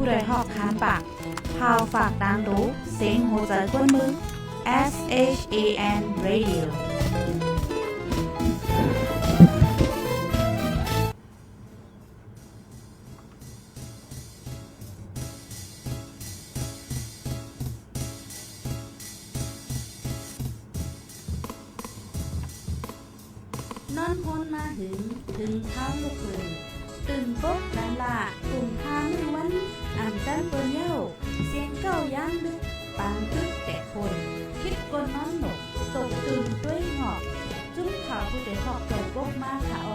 ผู้ใดหอกคานปากพาวฝากดังรู้เสียงโหใจกวนมือ SHAN Radioนอนพ้นมาถึงเท้าลูกคืนตื่นปุ๊บลันละกลุ่มทางวันอ่ำจันเปิ้นเย้าเสียงเก้าย่างลึกปางตึกแต่คนคิดกนนอนหนกตกตื่นด้วยหงอกจุ้มข่าวผู้ใดหอกเกิดปุ๊บมาค่ะอ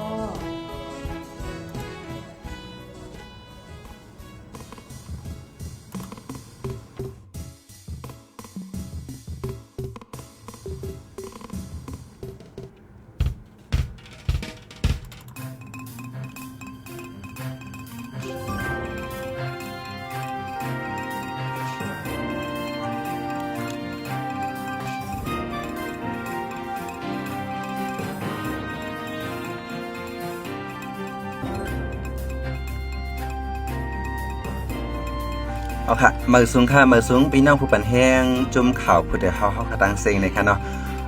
เอาค่ะมือสูงค่ะมือสูงพี่น้องผู้ปันแห้งจุ่มข่าวผู้ใดเฮาคตังเซ็งในค่ะเนาะ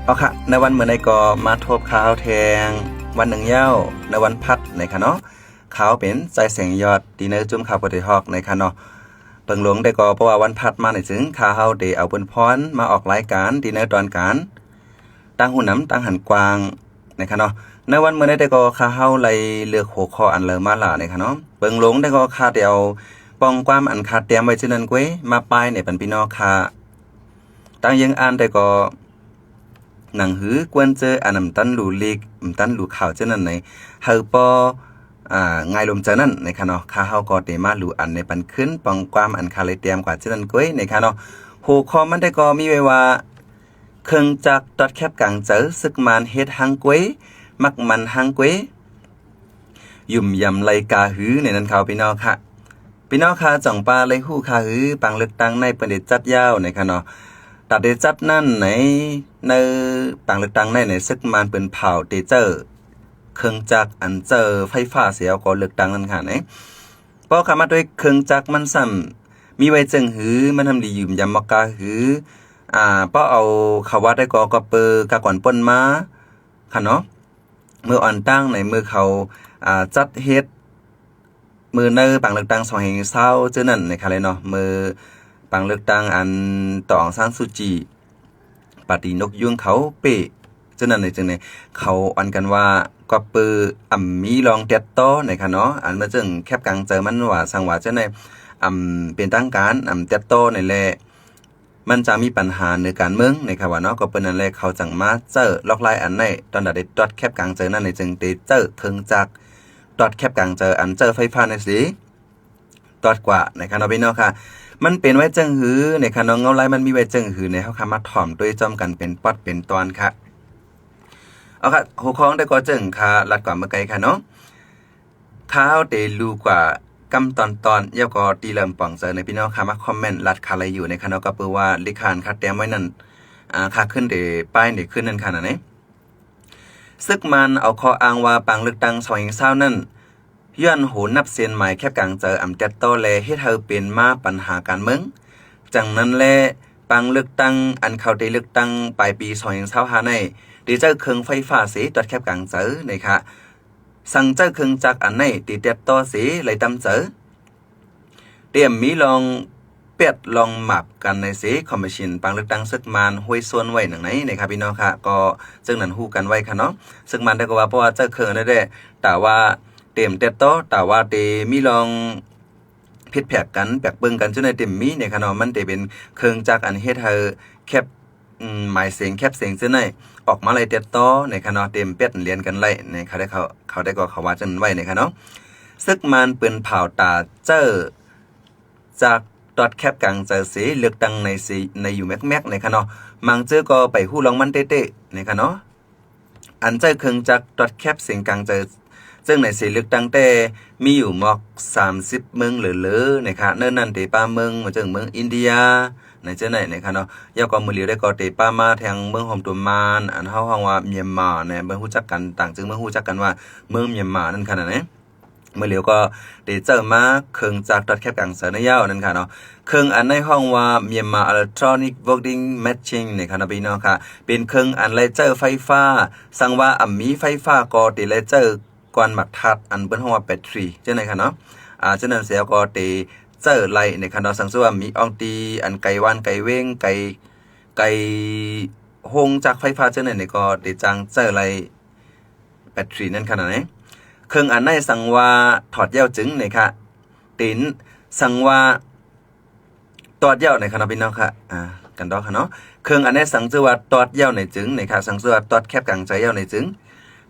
เอาค่ะในวันเมื่อใดก็มาทบข่าวแทงวันหนึ่งเย้าในวันพัดในค่ะเนาะข่าวเป็นใจแสงยอดดีเนอร์จุ่มข่าวผู้ใดฮอกในค่ะเนาะเปิงหลวงได้ก็เพราะว่าวันพัดมาในถึงข่าวเฮาได้เอาบนพรมาออกรายการดีเนอร์ตอนการตั้งหูน้ำตั้งหันกวางในค่ะเนาะในวันเมื่อใดได้ก็ข่าวเฮาไล่เลือกหัวข้ออันเลอมาล่ะในค่ะเนาะเปิงหลวงได้ก็ข่าวเดียวปองความอันขาดเตรียมไว้เช่นนั้นก้วยมาปลายในปันพี่น้องค่ะตั้งยังอ่านได้ก็หนังหือกวนเจออันนำตันหลูลีกตันหลูข่าวเช่นนั้นในเฮาปอไงลมเจอนั่นในค่ะเนาะข้าเฮาก็ได้มาหลูอันในปันขึ้นปองความอันขาดเลยเตรียมกว่าเช่นนั้นก้วยในค่ะเนาะหัวข้อมันได้ก็มีไว้ว่าเครื่องจักรตอดแคบกลางเจอซึกมันเฮ็ดหังก้วยมักมันหังก้วยยุ่มยำไลกาหือในนั้นข่าวพี่น้องค่ะพี่น้องค่ะจ่องปลาเลยหู้ค่ะหือปังเลือกตั้งในประเด็นจัดยาวในค่ะเนาะตัดเดจัดนั่นในปังเลือกตั้งในซึกมันเป็นเผาเตเจอร์เครื่องจักรอันเจอไฟฟ้าเสียก็เลือกตั้งนั่นค่ะเพราะคำมาด้วยเครื่องจักรมันซ้ำมีไว้จึงหือมันทำดียืมยำมากาหือเพราะเอาเขาวัดได้ก็เปิดกะก่อนป่นมาค่ะเนาะเมื่ออ่อนตั้งในมือเขาจัดเฮ็ดมือเนอปังเลือกตั้ง2แห่งเศร้าเจ้านั่นนะคะเลยเนาะมือปังเลือกตั้งอันต่องสร้างสุจีปฏินกยุงเขาเปะเจ้านั่นในจึงในเขาอันกันว่าก็ปือมีลองเต็ดโตนะคะเนาะอันมาจึงแคบกลางเจอมันว่าสังว่าเจ้าในเป็นตั้งการเต็ดโตในแลมันจะมีปัญหาในการเมืองนะคะว่าเนาะก็เป็นนั่นแหละเขาจังมาเจอล็อกไลน์อันในตอนได้ตรวจแคบกลางเจอนั่นในจึงได้เจอเทิงจากตอดแคบกลางเจออันเจอไฟฟ้าในสีตอดกว่าในคันเอาไปเนาะค่ะมันเป็นไว้จังหือในคันเอาเงาไล่มันมีไว้จังหือในเฮาคำมาถ่อมด้วยจอมกันเป็นปอดเป็นตอนค่ะเอาค่ะหัวข้อได้ก็จังค่ะลัดกว่าเมื่อไกลค่ะเนาะข้าวเตลูกว่ากำตอนยาวก็ตีเริ่มป่องเจอในพี่น้องค่ะมาคอมเมนต์ลัดค่ะอะไรอยู่ในคันเอาก็เปื้อว่าลิขานค่ะเตรียมไว้นั่นค่ะขึ้นเดป้ายเดขึ้นนั่นค่ะนะซึกมันเอาข้ออ้างว่าปังเลือกตั้ง2แห่งเศร้านั่นย้อนโหนับเซียนหมายแคบกลางเจอเต็ดโตแลเฮ็ดเฮาเป็นมาปัญหาการเมืองจังนั้นแลปังเลือกตั้งอันเขาได้เลือกตั้งปลายปี2025ในได้เจอเครื่องไฟฟ้าสีตอดแคบกลางเจอนะคะสั่งเจอเครื่องจักรอันในติเต็ดโตสีไหลตำเจอเตรียมมีลองเป็ดลองหมับกันในสีคอมมิชชั่นปังเลือกตั้งซึกมันห้วยส่วนไว้หนังไหนนะครับพี่น้องค่ะก็ซึ่งนั้นฮู้กันไว้ค่ะเนาะซึ่งมันได้ก็ว่าเพราะว่าเจ้าเครื่องได้แต่ว่าเต็มเต็ดโตแต่ว่าเตมีลองผิดแผกกันแปลกเบิ่งกันจนในเต็มมีเนี่ยค่ะเนาะมันได้เป็นเครื่องจักรอันเฮ็ดให้แคบหมายเสียงแคบเสียงจังได๋ออกมาเลยเต็ดโตในค่ะเนาะเต็มเป็ดเรียนกันไล่ในเขาได้เขาได้ก็เขาว่าจังไว้ในค่ะเนาะซึกมันปืนเผาตาเจ้อจากตอดแคบกลางเจอสีเลือกตั้งในอยู่แม็กในค่ะเนาะมังเจอก็ไปฮู้ลองมันเตะๆในค่ะเนาะอันเจอเครื่องจักรตอดแคบเสียงกลางเจอซึ่งในสีเลือกตั้งแต่มีอยู่มอก30เมืองเหลือๆนะคะเนิ่นนั่นเตป้าเมืองมาจากเมืองอินเดียในเจ้าไหนนะคะเนาะยาวก็มือเหลียวได้ก็เตป้ามาทางเมืองหอมตุมานอันเฮาว่าเมียนมาเนี่ยเมืองฮู้จักกันต่างจึงเมืองฮู้จักกันว่าเมืองเมียนมานั่นขนาดไหน เมื่อเหลียวก็ได้เจอมาเครื่องจักรตัดแคบกลางเสือในยาวนั่นค่ะเนาะเครื่องอันในห้องว่าMyanmar Electronic Voting Machine ในค่ะนะพี่น้องค่ะเป็นเครื่องอันเลเจอร์ไฟฟ้าสั่งว่ามีไฟฟ้าก็ติเลเจอร์ก่อนหมักทัดอันเปิ้นห้องว่าแบตเตอรี่จังได๋ค่ะเนาะฉะนั้นเสียก็ติเจอไลในค่ะเนาะสั่งว่ามีอองตีอันไกวานไกเว้งไกโฮงจากไฟฟ้าจังได๋นี่ก็ได้จังเจอไลแบตเตอรี่นั่นค่ะนะเครื่องอันในสั่งว่าถอดเย้าจึงนี่ค่ะตินสั่งว่าตอดเย้าในค่ะพี่น้องค่ะกันดอกค่ะเนาะเครื่องอันในสั่งชื่อว่าตอดเย้าในจึงนี่ค่ะสั่งชื่อว่าตอดแคบกลางใจเย้าในจึง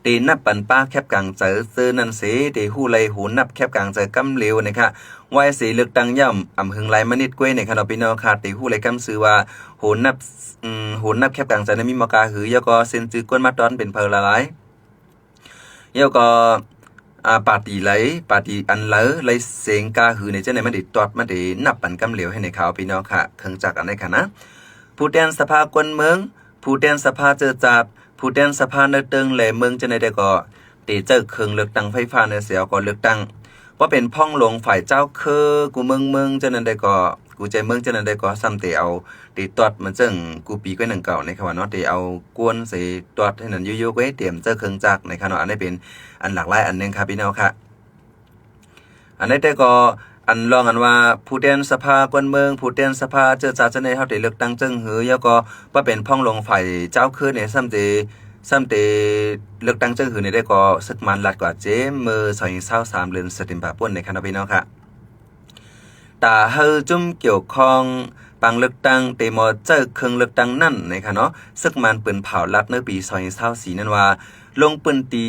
ตีนับปันป้าแคบกลางใจซื้อนั่นสิตีหูไหลหูนับแคบกลางใจกำเหลวนี่ค่ะไว้สีเลือกตังย่ำอำหึงไหลมนิดกล้วยนี่ค่ะพี่น้องค่ะตีหูไหลกำซื้อว่าหูนับแคบกลางใจนั้นมีมากาหือยก็เซ็นจื้อกวนมาตอนเป็นเพลละหลายเย้ก็ปาตีไหลปาตีอันไหลไหลเสียงกาหือในเจ้าในมันได้ตอดมันได้นับปันกำเหลวให้ในข่าวพี่น้องค่ะเครื่องจักรอันนี้ค่ะนะผู้แทนสภากวนเมืองผู้แทนสภาเจอจับผู้แทนสภาเนเติงแหลเมืองเจ้าในได้ก็ตีเจอเครื่องเลือกตั้งไฟฟ้าในเสียก็เลือกตั้งว่าเป็นพ่องลงฝ่ายเจ้ากูเมืองเจ้านั้นได้ก็กูใจเมืองเจ้านั้นได้ก็ซ้ำเตเอาตีตอดมันจึงกูปีก้อยหนึ่งเก่าในค่ะว่าเนาะตีเอากวนใส่ตอดให้นั่นยุ่ยๆไว้เตรียมเจอเครื่องจักรในค่ะเนาะอันนี้เป็นอันหลากหลายอันนึงครับพี่น้องค่ะอันนี้แต่ก็อันลองอันว่าผู้แทนสภากวนเมืองผู้แทนสภาเจอจ่าเจ้าในเฮาได้เลือกตั้งจึงหือแล้วก็ว่าเป็นพ่องลงฝ่ายเจ้าคือเนี่ยซ้ำเตเลือกตั้งจึงหือเนี่ยได้ก็สึกมันลัดกว่าเจมือ23เดือนสิงหาคมในค่ะพี่น้องค่ะตาเฮาจุ่มเกี่ยวข้องปังเลือกตั้งเตมอเจอเครื่องเลือกตั้งนั่นนะคะเนาะซึกมันปืนเผาลัดในปี2024นั่นว่าลงปืนตี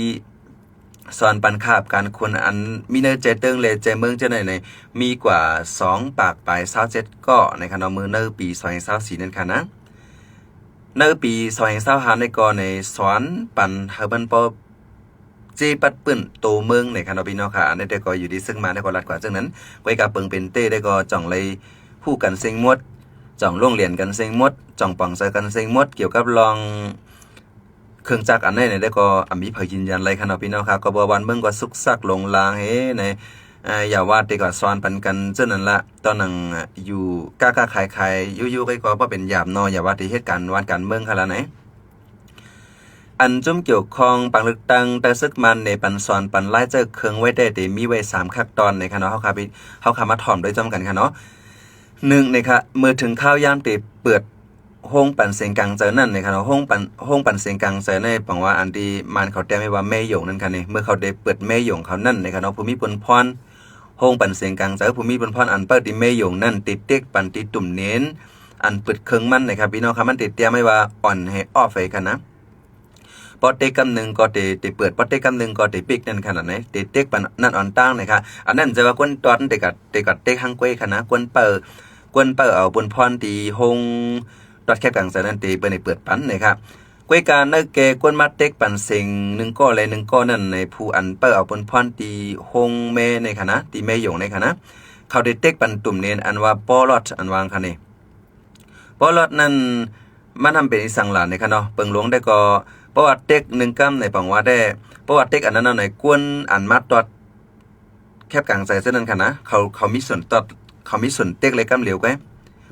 สอนปันคาบการคนอันมีเนใจเติงเลใจเมืองเจ้าไหนมีกว่า2ปากปลาย27ก็นะคะเนาะมือในปี2024นั่นค่ะนะในปี2025ในก็ในสอนปันเฮาบันปอเจปัดปื้นโตเมืองในค่ะเนาะพี่น้องค่ะอันนี้ได้ก็อยู่ดีซึ่งมาได้ก็ลัดกว่าจังนั้นไว้กับเปิงเป็นเต้ได้ก็จ่องเลยผู้กันเซ็งมดจ่องโรงเรียนกันเซ็งมดจ่องป่องใส่กันเซ็งมดเกี่ยวกับลองเครื่องจักรอันนี้เนี่ยได้ก็มีเผยยืนยันเลยค่ะเนาะพี่น้องค่ะก็บ่วันเบิ่งก็สุกซักลงลางเฮ้ในอย่าว่าแต่ก็ซ้อนปันกันเจ้านั่นละตอนนั้นอยู่กล้าๆขายๆยู่ๆก็บ่เป็นหยาบเนาะอย่าว่าแต่เหตุการณ์วันการเมืองค่ะละไหนอันจุ่มเกี่ยวข้องปังเลือกตั้งแต่ซึกมันในปันสอนปันไล่เจอเครื่องไว้ได้แต่มีไว้3ขั้นตอนในค่ะเนาะเฮาค่ะมาถ่อมด้วยจำกันค่ะเนาะ1นะคะเมื่อถึงข้าวยามติเปิดห้องปั่นเสียงกลางใจนั่นนะคะเนาะห้องปั่นเสียงกลางใจในปังว่าอันที่มันเขาแต้มไว้ว่าแม่หยงนั่นค่ะนี่เมื่อเขาได้เปิดแม่หยงเขานั่นนะคะเนาะภูมิพลพรห้องปั่นเสียงกลางใจภูมิพลพรอันเปิดที่แม่หยงนั่นติดเต็กปั่นติดตุ่มเน้นอันเปิดเครื่องมันนะครับพี่น้องครับมันติดแต้มไว้ว่าอ่อนให้ออฟไว้ค่ะนะปอเต็กกำหนึ่งก็เตเปิดปอเต็กกำหนึ่งก็เตปิกนั่นขนาดไหนเตเต็กปันนั่นอ่อนตั้งนะคะอันนั้นจะว่ากวนตอนเตกัดเต็กหังกวยค่ะนะกวนเปิดเอาบนพรตีหงตอดแคบกลางใส่นั่นเตเปิดในเปิดปันนะครับกวยการนักแกกวนมาเต็กปันเซ็ง1ก้อเลย1ก้อนั่นในผู้อันเปิดเอาบนพรตีหงเมในค่ะนะตีเมยงในค่ะนะเขาได้เต็กปันตุ่มเนนอันว่าปอลอดอันวางค่ะนี่ปอลอดนั่นมันทำเป็นอีสังหลานในค่ะเนาะเปิงหลวงได้ก็ประวัติเต็ก1กำในปังว่าได้ประวัติเต็กอันนั้นในกวนอันมาตอดแคบกลางใจเส้นนั้นค่ะนะเขามีส่วนตอดเขามีส่วนเต็กเลยกำเหลียวไว้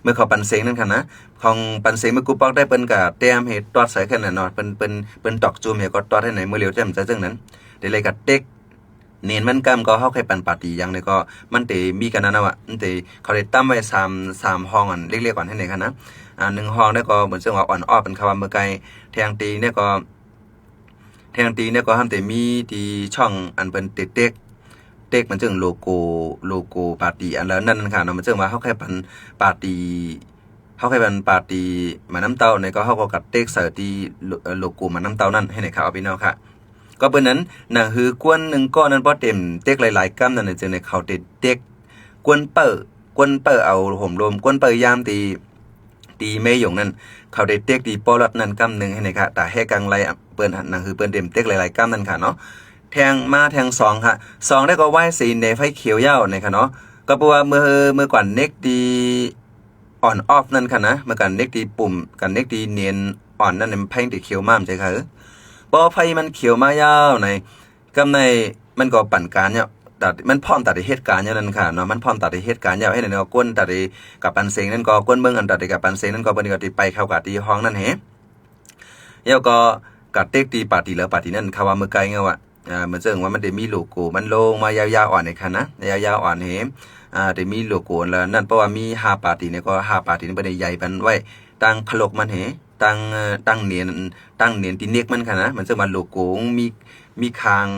เมื่อเขาปันเซงนั่นค่ะนะของปันเซงเมื่อกูปอกได้เปิ้นกับแต้มเฮ็ดตอดใส่แค่นั้นเนาะเปิ้นตอกจูมเฮ็ดก็ตอดให้ไหนเมื่อเหลียวแจ่มใจจังนั้นได้เลยกับเต็กเน้นมันกำก็เฮาเคยปันปาร์ตี้อย่างนี้ก็มันเตมีกันนั่นน่ะว่ามันเตเขาได้ตั้มไว้3ห้องอันเล็กๆก่อนให้ไหนค่ะนะ1ห้องได้ก็เหมือนซึ่งว่าอ่อนอ้อเป็นคำว่าเมื่อไกลแทงตีเนี่ยก็ห้ามแต่มีที่ช่องอันเป็นเต็กมันจึงโลโก้ปาร์ตี้อันแล้วนั่นค่ะเนาะมันจึงว่าเฮาแค่ปันปาร์ตี้มาน้ำเต้าในก็เฮาก็กัดเต็กใส่ที่โลโก้มาน้ำเต้านั่นให้ไหนค่ะเอาพี่น้องค่ะก็เปิ้นนั้นน่ะคือกวน1ก้อนนั้นบ่เต็มเต็กหลายๆกำนั่นจึงในเขาเต็กกวนเปิ้เอาห่มลมกวนเปิ้ยามตีเมยหยงนั่นเขาได้เต็กดีปอลอดนั่นกำหนึ่งให้ไหนค่ะแต่แห่กังไรเปิ้นนั่นคือเปิ้นเต็มเต็กหลายๆกำนั่นค่ะเนาะแทง2ค่ะ2ได้ก็ไหว้สีในไฟเขียวยาวในค่ะเนาะก็เพราะว่าเมื่อก่อนเน็กดีอ่อนออฟนั่นค่ะนะเมื่อก่อนเน็กดีปุ่มกันเน็กดีเนียนอ่อนนั่นไพ่ติเขียวมากใช่ค่ะบ่ไฟมันเขียวมายาวในกำในมันก็ปั่นการเนี่ย ตัดมันพร้อมตัดเหตุการณ์อย่างนั้นค่ะเนาะมันพร้อมตัดเหตุการณ์อย่างให้เนี่ยก้นตัดกับปันเสียงนั่นก็ก้นเบิ่งอันตัดกับปันเสียงนั่นก็เปิ้นก็ติไปเข้ากับที่ห้องนั่นแฮแล้วก็กัดเต็กตีปาร์ตี้แล้วปาร์ตี้นั่นเขาว่าเมื่อไกลไงว่าเหมือนเจิงว่ามันได้มีโลโก้มันลงมายาวๆอ่อนในค่ะนะยาวๆอ่อนแฮได้มีโลโก้แล้วนั่นเพราะว่ามี5ปาร์ตี้เนี่ยก็5ปาร์ตี้นี่บ่ได้ใหญ่ปานไว้ตั้งขลกมันแฮตั้งเนียนที่เน็กมันค่ะนะมันจะมาโลโก้มีคาง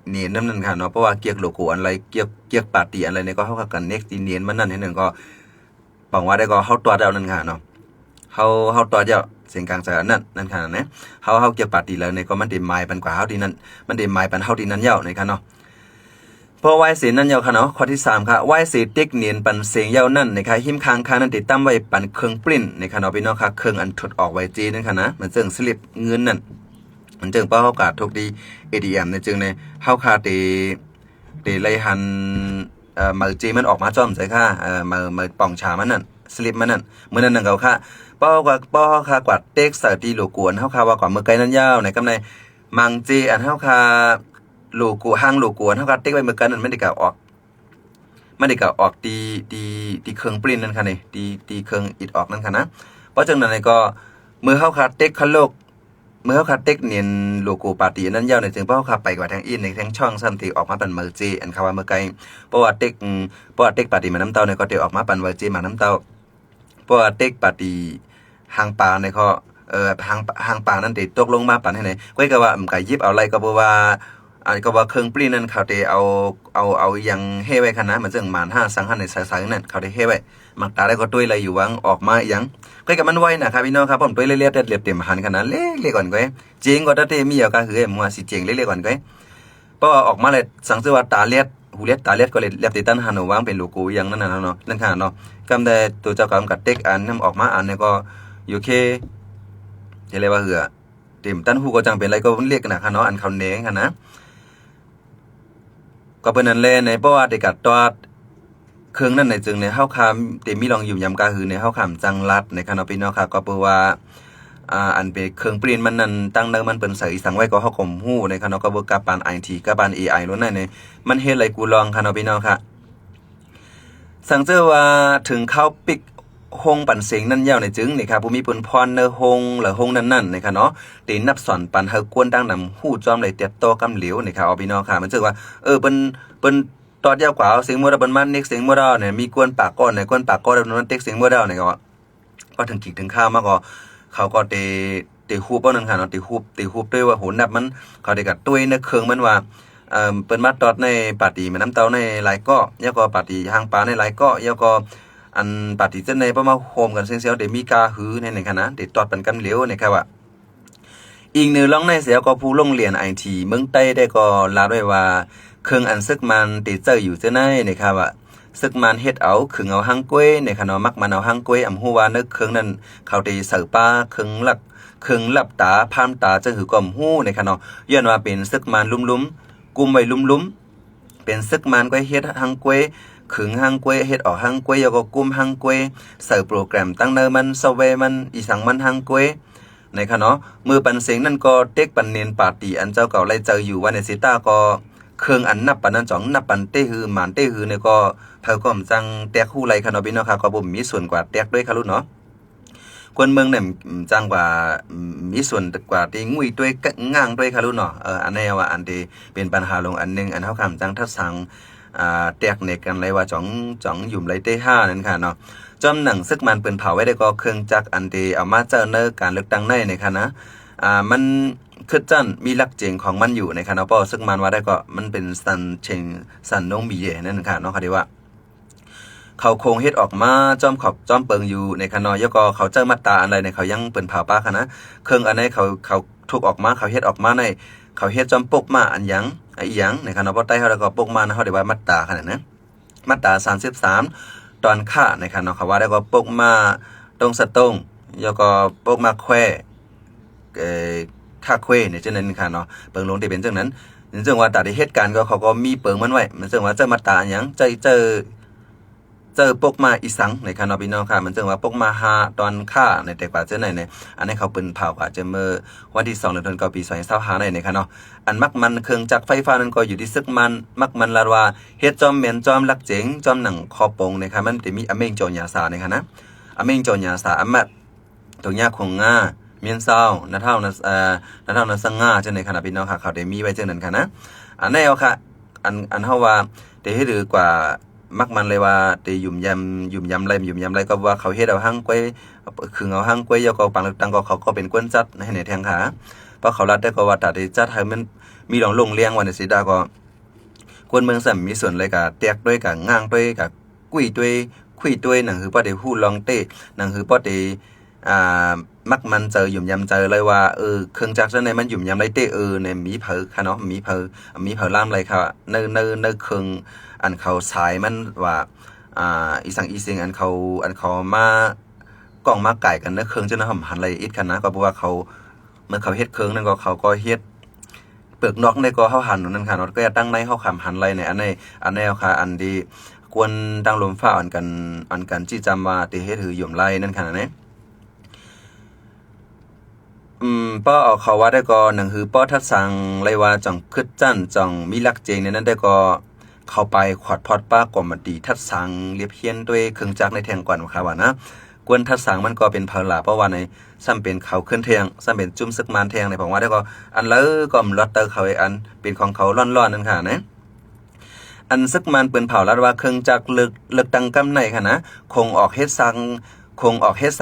เนียนนั่นค่ะเนาะเพราะว่าเกียกโลโก้อะไรเกียกปาร์ตี้อะไรเนี่ยก็เฮากันเน็กที่เนียนมันนั่นให้นั่นก็บอกว่าได้ก็เฮาตัวเดียวนั่นค่ะเนาะเฮาตัวเดียวเสียงกลางจากนั่นค่ะนะเฮาเกียกปาร์ตี้แล้วเนี่ยก็มันได้หมายปันกว่าเฮาที่นั่นมันได้หมายปันเฮาที่นั่นยาวในค่ะเนาะพอไหว้เสียนั่นยาวค่ะเนาะข้อที่3ค่ะไหว้เสียเต็กเนียนปันเสียงยาวนั่นนะคะหิมคางคานั่นติดตั้งไว้ปันเครื่องปริ้นในค่ะเนาะพี่น้องค่ะเครื่องอันถดออกไว้จีนั่นค่ะนะมันเจิงสลิปเงินนั่นมันจึงเป้าเฮากาทุกดี ATM ในจึงในเฮาคาตีไลหันมือจีมันออกมาจ้อมใส่ค่ะมือป่องชามันนั่นสลิปมันนั่นมื้อนั้นเขาค่ะเป้าคากวาดเต็กใส่ตีโลกวนเฮาคาว่าก่อนมือไกลนั้นยาวในกำในมังจีอันเฮาคาโลโก้ห้างโลโก้เฮาคาเต็กไว้มือกันนั่นไม่ได้กะออกตีเครื่องปริ้นนั่นค่ะนี่ตีเครื่องอิดออกนั่นค่ะนะเพราะจังนั้นก็มือเฮาคาเต็กคันโลกเมื่อเขาเต็กเนียนโลโก้ปาร์ตี้นั้นยาวในถึงเพราะเขาไปกว่าทางอินในทางช่องซ้ำที่ออกมาเป็นเมอร์จีอันคำว่าเมื่อไกลเพราะว่าเต็กปาร์ตี้มาน้ำเต้าเนี่ยก็เดี๋ยวออกมาเป็นเมอร์จีมาน้ำเต้าเพราะว่าเต็กปาร์ตี้หางปลาในเขาหางปลานั้นติดตกลงมาปั่นให้ไหนก็ว่าไก่ยิบเอาอะไรก็เพราะว่าก็ว่าเครื่องปลิ้นนั้นเขาได้เอายังเฮ้ไว้ขนาดมันจึงหมาน5สังหันในสายๆนั่นเขาได้เฮ้ไว้มักตาได้ก็ตุ้ยอะไรอยู่วังออกมายังก็กับมันไว้นะครับพี่น้องครับผมตุ้ยเรียบๆเรียบเต็มหันขนาดเล็กๆก่อนก็เจียงก็ตะเตมีเอาก็คือมัวสิเจียงเล็กๆก่อนก็เพราะออกมาเลยสังเกตว่าตาเลียดหูเลียดตาเลียดก็เลยเรียบติดตั้งหันวางเป็นโลโก้ยังนั่นน่ะเนาะนั่นค่ะเนาะกำได้ตัวเจ้ากำกับเต็กอันนำออกมาอันเนี่ยก็อยู่แค่จะเรียกว่าเหือเต็มตั้นหูก็จังเป็นอะไรก็เรียกนะค่ะเนาะอันเขาเน้งค่ะนะก็เป็นนั่นแหละในเพราะว่าได้กัดตอดเครื่องนั่นในจึงในเฮาคำเต็มมีลองอยู่ยำกาหือในเฮาคำจังรัดในคณะพี่น้องค่ะก็เปิดว่าอันเป็นเครื่องปริ้นมันนั่นตั้งเดิมมันเป็นใส่สังไว้ก็เฮาข่มฮู้ในคณะก็เบิกกับปาน IT กับปาน AI ล้วนนั่นนี่มันเฮ็ดอะไรกูลองคณะพี่น้องค่ะสังเจอว่าถึงเข้าปิกฮงปันเสียงนั่นยาวในจึงนี่ครับผู้มีปุนพรเนอฮงหรือฮงนั่นๆนะคะเนาะตีนับสอนปันเฮากวนดังนำฮู้จอมเลยเตียบโตกำเหลียวนี่ครับเอาพี่น้องค่ะมันจึงว่าเปิ้นตอดยาวกว่าเสียงมัวดาเปิ้นมันเน็กเสียงมัวดาเนี่ยมีกวนปากก้อนในกวนปากก้อนนั้นเต็กเสียงมัวดาเนี่ยก็ถึงขีดถึงข้าวมาก็เขาก็เตฮูบเอานั่นค่ะเนาะเตฮูบด้วยว่าโหนับมันเขาได้กัดตุ้ยในเครื่องมันว่าเปิ้นมาตอดในปาร์ตี้แม่น้ำเต้าในหลายก็แล้วก็ปาร์ตี้หางปลาในหลายก็แล้วก็อันปาร์ตี้เจนในประมาณโฮมกันเสียวเดี๋ยวมีกาหือในไหนคะนะเดี๋ยวตอดปันกันเหลวเนี่ยครับว่าอีกหนึ่งลองในเสียก็ผู้โรงเรียน IT เมืองใต้ได้ก็ลาด้วยว่าเครื่องอันซึกมันติดเจออยู่เจ้าไหนนะครับว่าซึกมันเฮ็ดเอาขึงเอาหังก้วยในขณะมักมันเอาหังก้วยอำฮู้ว่านึกเครื่องนั้นเขาตีเสือป้าเครื่องลับตาพามตาจะหือก่อมฮู้ในขณะย้อนว่าเป็นซึกมันลุ่มๆกุมไว้ลุ่มๆเป็นซึกมันก็เฮ็ดหังก้วยขึงหังกวยเฮ็ดออกหังกวยแล้วก็กุมหังกวยใส่โปรแกรมตั้งเนอมันซอฟต์แวร์มันอีสังมันหังกวยในค่ะเนาะมือปันเสียงนั่นก็เต็กปันเนียนปาร์ตี้อันเจ้าเก่าไล่เจออยู่ว่าในซิต้าก็เครื่องอันนับปันนั้นจ่องนับปันเต้ฮือหมานเต้ฮือเนี่ยก็เผาก็มจังแตกคู่ไรค่ะเนาะพี่น้องค่ะก็บ่มีส่วนกว่าแตกด้วยค่ะลูกเนาะคนเมืองเนี่ยจังกว่ามีส่วนกว่าที่งุยด้วยง่างด้วยค่ะลูกเนาะอันนี้ว่าอันที่เป็นปัญหาลงอันนึงอันเฮาคำจังทัดสังแตกเนกกันเลยว่าจ่องหยุ่มไรเต้5นั่นค่ะเนาะจอมหนังซึกมันเปิ้นเผาไว้ได้ก็เครื่องจักรอันที่เอามาเจอเนอการเลือกตั้งในค่ะนะมันคือจันมีหลักเจงของมันอยู่ในค่ะเนาะเพราะซึกมันว่าได้ก็มันเป็นสันนงบีเยนั่นค่ะเนาะค่ะที่ว่าเขาโครงเฮ็ดออกมาจอมเปิงอยู่ในค่ะเนาะแล้วก็เขาเจอมาตราอะไรในเขายังเปิ้นเผาป้าค่ะนะเครื่องอันไหนเขาทุกออกมาเขาเฮ็ดออกมาในเขาเฮ็ดจอมปกมาอันยังอีหยังในคณะบ่ใต้เฮาแล้วก็ปกมาเฮาได้ว่ามาตราขนาดนั้นมาตรา33ตอนค่าในคณะเขาว่าได้ก็ปกมาตรงสะตงแล้วก็ปกมาแควค่าแควเนี่ยจังนั้นค่ะเนาะเปิงลงได้เป็นจังนั้นจังว่าตาได้เหตุการณ์ก็เขาก็มีเปิงมันไว้มันจังว่าเจอมาตราหยังเจอ เจอปกมาอีสังในค่ะเนาะพี่น้องค่ะมันจึงว่าปกมาหาตอนค่าในแต่กว่าเจ้าไหนเนี่ยอันนี้เขาเปิ้นเผากว่าจะเมื่อวันที่2เดือน9ปี2025ในค่ะเนาะอันมักมันเครื่องจักรไฟฟ้านั้นก็อยู่ที่ซึกมันมักมันลาว่าเฮ็ดจอมแม่นจอมลักเจ๋งจอมหนังคอปงในค่ะมันจะมีอเมงโจญาสาในค่ะนะอเมงโจญาสาอมัดตรงยาคงง่าเมียนเศร้านาเท่านาสังง่าจังในค่ะพี่น้องค่ะเขาได้มีไว้จังนั้นค่ะนะอันนี้เอาค่ะอันเฮาว่าได้เฮ็ดหรือกว่ามักมันเลยว่าได้ยุ่มยำไรก็ว่าเขาเฮ็ดเอาหั่งก้อยคือเอาหั่งก้อยยก็ปังตังก็เขาก็เป็นกวนจัดให้ในแทงขาเพราะเขารัดได้ก็ว่าตัดได้จัดให้มันมีลงเลี้ยงวันสิดาก็คนเมืองสั่มมีส่วนเลยกับแตกด้วยกับง้างด้วยกับกุ้ยด้วยคุยด้วยหนังคือป้อได้ฮู้ลองเต้หนังคือป้อได้มักมันเจอยุ่มยำเจอเลยว่าเครื่องจักรในมันยุ่มยำไรเต้ในมีเผอค่ะเนาะมีเผอล่ามไรค่ะในเครื่องอันเขาสายมันว่าอีสังอีเสียงอันเขามากล้องมาไก่กันในเครื่องจะนะหำหันไรอิดกันนะก็เพราะว่าเขาเมื่อเขาเฮ็ดเครื่องนั่นก็เขาก็เฮ็ดเปลือกนอกในก็เฮาหันนั่นค่ะเนาะก็จะตั้งในเฮาขำหันไรในอันในค่ะอันดีกวนดังลมฟ้าอันกันจี้จำว่าติเฮ็ดหือยุ่มไรนั่นค่ะนะป้อเอาเขาว่าได้ก็หนังคือป้อทัดสังเลยว่าจ่องคึดจั่นจ่องมีลักเจงในนั้นได้ก็เข้าไปขอดพอดป้ากว่ามันดีทัดสังเรียบเฮียนด้วยเครื่องจักรในแทงก่อนค่ะว่านะกวนทัดสังมันก็เป็นเพลาเพราะว่าในซ้ำเป็นเขาขึ้นแทงซ้ำเป็นจุ่มซึกมันแทงในผมว่าได้ก็อันแล้วก็ลอตเตอร์เขาอันเป็นของเขาร่อนๆนั่นค่ะนะอันซึกมันเปิ้นเผาแล้วว่าเครื่องจักรเลิกตังกำในค่ะนะคงออกเฮ็ดสั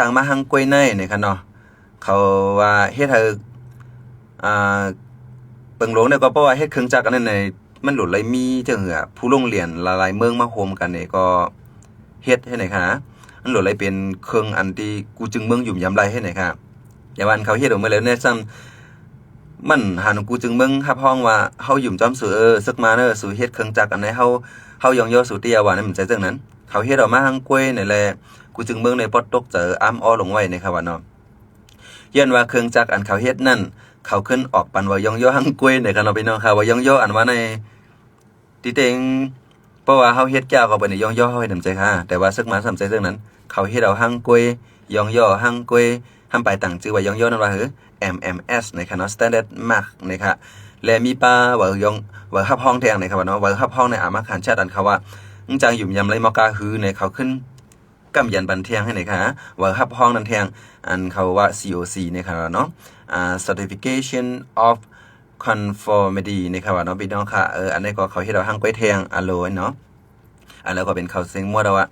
งมาหังกล้วยในค่ะเนาะเขาว่าเฮ็ดให้เปิงหลวงเนี่ยก็เพราะว่าเฮ็ดเครื่องจักรอันนั้นในมันหลุดเลยมีจังหือผู้โรงเรียนหลายๆเมืองมาโฮมกันนี่ก็เฮ็ดให้ไหนคะมันหลุดเลยเป็นเครื่องอันที่กูจึงเมืองยุ่มยำไรให้ไหนค่ะอย่าวันเขาเฮ็ดออกมาแล้วเนี่ยซ้ำมันหากูจึงเมืองครับห้องว่าเฮายุ่มจอมสู่ซึกมาสู่เฮ็ดเครื่องจักรอันไหนเฮายองย่อสู่เตียว่านั่นมันใจจังนั้นเขาเฮ็ดออกมาหังกล้วยนี่แหละกูจึงเมืองในปอดตกเจออ้ำอ้อลงไว้ในค่ะว่าเนาะย้อนว่าเครื่องจักรอันเขาเฮ็ดนั่นเขาขึ้นออกปันว่ายองย่อหังกล้วยในกันเราพี่น้องค่ะว่ายองย่ออันว่าในที่เต็งเพราะว่าเฮาเฮ็ดแก้วก็บ่ได้ยองย่อเฮาให้นำใจค่ะแต่ว่าซึกมาสำใจเรื่องนั้นเขาเฮ็ดเอาหังกล้วยยองย่อหังกล้วยห้ามไปตั้งชื่อว่ายองย่อนั่นว่าMMS ในค่ะเนาะ Standard Mark นะคะและมีป้าว่าฮับห้องแทงในค่ะว่าเนาะว่าฮับห้องในอามาขันชาติอันเขาว่าจังยุ่มยำไรมอกาฮือในเขาขึ้นกำยันบันเทียงให้ไหนคะว่าฮับห้องนั้นเทียงอันเขาว่า COC นะครับเนาะCertification of Conformity นะครับว่าเนาะพี่น้องค่ะอันนี้ก็เขาให้เราหั่งก้อยเทียงอโลเนาะอันแล้วก็เป็นเขาเซ็งมั่วแล้วว่า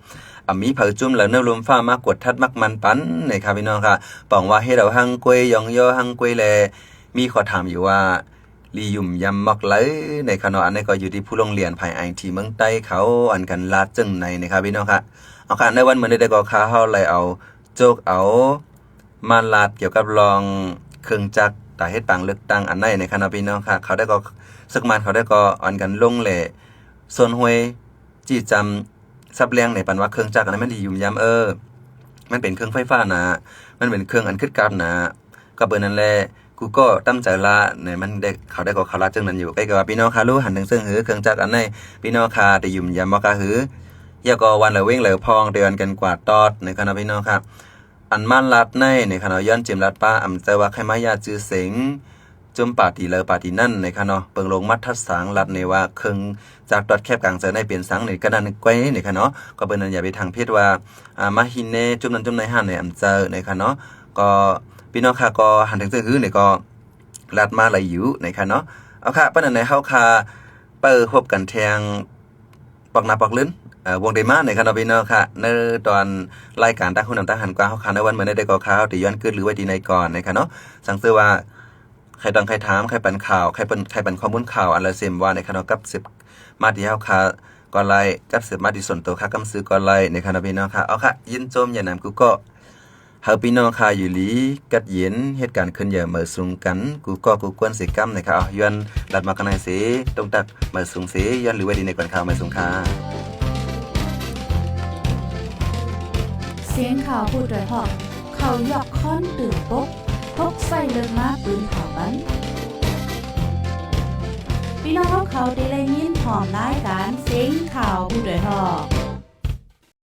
มีเผาจุ่มแล้วเนื้อลมฟ้ามากดทัดมักมันปันนะครับพี่น้องค่ะปองว่าให้เราหั่งก้อยยองย่อหั่งก้อยแลมีขอถามอยู่ว่าลียุ่มยำมักไหลในคณะอันนี้ก็อยู่ที่ผู้โรงเรียนภายในที่เมืองใต้เขาอันกันลาดจึงในนะครับพี่น้องค่ะเอาค่ะในวันเหมือนได้ก็ค้าเฮาเลยเอาโจกเอามาลาดเกี่ยวกับรองเครื่องจักรตาเฮ็ดปังเลือกตั้งอันไหนในคณะพี่น้องค่ะเขาได้ก็ซึกมันเขาได้ก็อันกันลงแหล่ส่วนห้วยจี้จำซับแรงในปันว่าเครื่องจักรอันนั้นมันดียุ่มยำมันเป็นเครื่องไฟฟ้านะมันเป็นเครื่องอันคึดกราบนะก็เบอร์นั้นแหละกูก็ตั้งใจละเนี่ยมันได้เขาได้ก็เขาละจึงนั้นอยู่ใกล้กับพี่น้องค่ะรู้หันถึงซึ่งหือเครื่องจักรอันไหนพี่น้องค่ะได้ยุ่มยำบ่กะหือยาก็วันละเว้งเลยพองเดือนกันกว่าตอดในคณะพี่น้องครับอันมันลัดในคณะย้อนจิมลัดป้าอำใจว่าใครมายาจื้อเสงจุมปาตีเลอปาตีนั่นในคณะเปิงลงมัดทัดสังลัดในว่าเครื่องจากดอดแคบกลางเจอในเปลี่ยนสังในกระดานไว้ในคณะก็เป็นนันอย่าไปทางเพศว่ามาหินเนจุมนั้นจุมในห้านในอำเจอในคณะก็พี่น้องค่ะก็หันถึงซึ่งหือในก็ลัดมาไหลอยู่ในคณะเอาค่ะปั้นในเฮาค่ะเปิดพบกันแทงปอกหน้าปอกลิ้นวงเดมาในคณะพี่น้องค่ะในตอนรายการตั้งหุ่นนำตั้งหันกว้างเขาค่ะในวันเหมือนได้ก็ข่าวที่ย้อนขึ้นหรือว่าดีในก่อนในค่ะเนาะสังเกตว่าใครต้องใครถามใครปันข่าวใครปันข้อมูลข่าวอันละเซมว่าในคณะกับ10มาที่เฮาค่ะก่อนไล่กับ10มาที่ส่วนตัวค่ะกำซื้อก่อนไล่ในคณะพี่น้องค่ะเอาค่ะยินโจมอย่านำกูก็เฮาพี่น้องค่ะอยู่ลีกัดเย็นเหตุการณ์ขึ้นอย่าเมื่อสูงกันกูก็กูกวนสิกรรมนะครับเอาย้อนลัดมากันในสิตรงตักเมื่อสูงสิย้อนหรือว่าดีในก่อนข่าวเมื่อสูงค่ะเสียงข่าวพูดด้วยหอกเขาหยอกค้อนตื่นปกพกใส่เลินมาปืนเผาบันพี่น้องเขาได้ยินหอมรายการเสียงข่าวพูดด้วยหอก